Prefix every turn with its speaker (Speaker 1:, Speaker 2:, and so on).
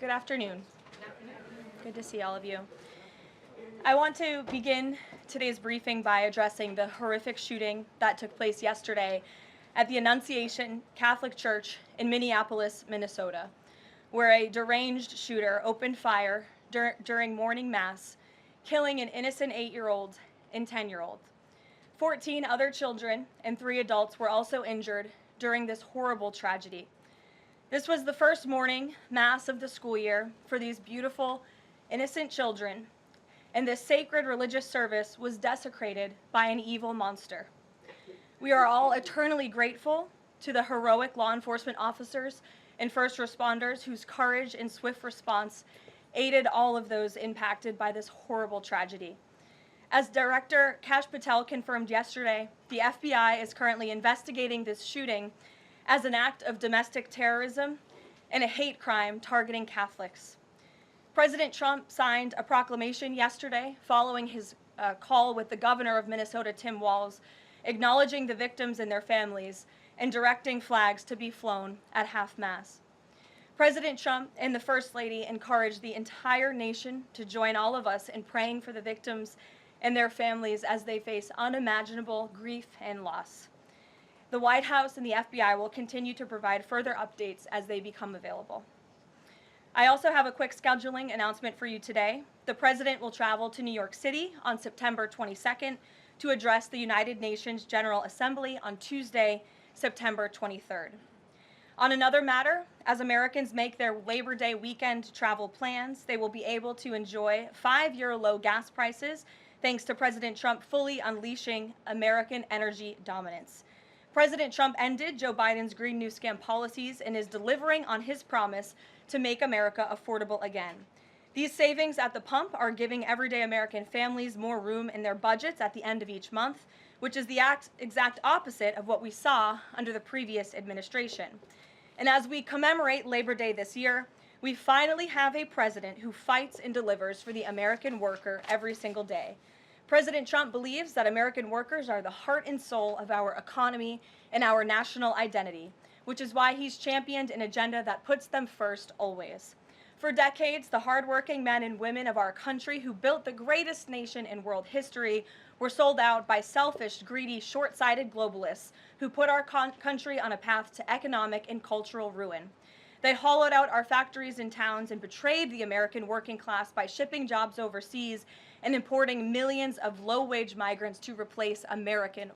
Speaker 1: Good afternoon. Good to see all of you. I want to begin today's briefing by addressing the horrific shooting that took place yesterday at the Annunciation Catholic Church in Minneapolis, Minnesota, where a deranged shooter opened fire during morning mass, killing an innocent 8-year-old and 10-year-old. 14 other children and 3 adults were also injured during this horrible tragedy. This was the first morning mass of the school year for these beautiful, innocent children, and this sacred religious service was desecrated by an evil monster. We are all eternally grateful to the heroic law enforcement officers and first responders whose courage and swift response aided all of those impacted by this horrible tragedy. As Director Kash Patel confirmed yesterday, the FBI is currently investigating this shooting as an act of domestic terrorism and a hate crime targeting Catholics. President Trump signed a proclamation yesterday following his call with the governor of Minnesota, Tim Walz, acknowledging the victims and their families and directing flags to be flown at half-mast. President Trump and the First Lady encouraged the entire nation to join all of us in praying for the victims and their families as they face unimaginable grief and loss. The White House and the FBI will continue to provide further updates as they become available. I also have a quick scheduling announcement for you today. The President will travel to New York City on September 22nd to address the United Nations General Assembly on Tuesday, September 23rd. On another matter, as Americans make their Labor Day weekend travel plans, they will be able to enjoy 5-year low gas prices thanks to President Trump fully unleashing American energy dominance. President Trump ended Joe Biden's Green New Scam policies and is delivering on his promise to make America affordable again. These savings at the pump are giving everyday American families more room in their budgets at the end of each month, which is the exact opposite of what we saw under the previous administration. And as we commemorate Labor Day this year, we finally have a president who fights and delivers for the American worker every single day. President Trump believes that American workers are the heart and soul of our economy and our national identity, which is why he's championed an agenda that puts them first always. For decades, the hardworking men and women of our country who built the greatest nation in world history were sold out by selfish, greedy, short-sighted globalists who put our country on a path to economic and cultural ruin. They hollowed out our factories and towns and betrayed the American working class by shipping jobs overseas and importing millions of low-wage migrants to replace American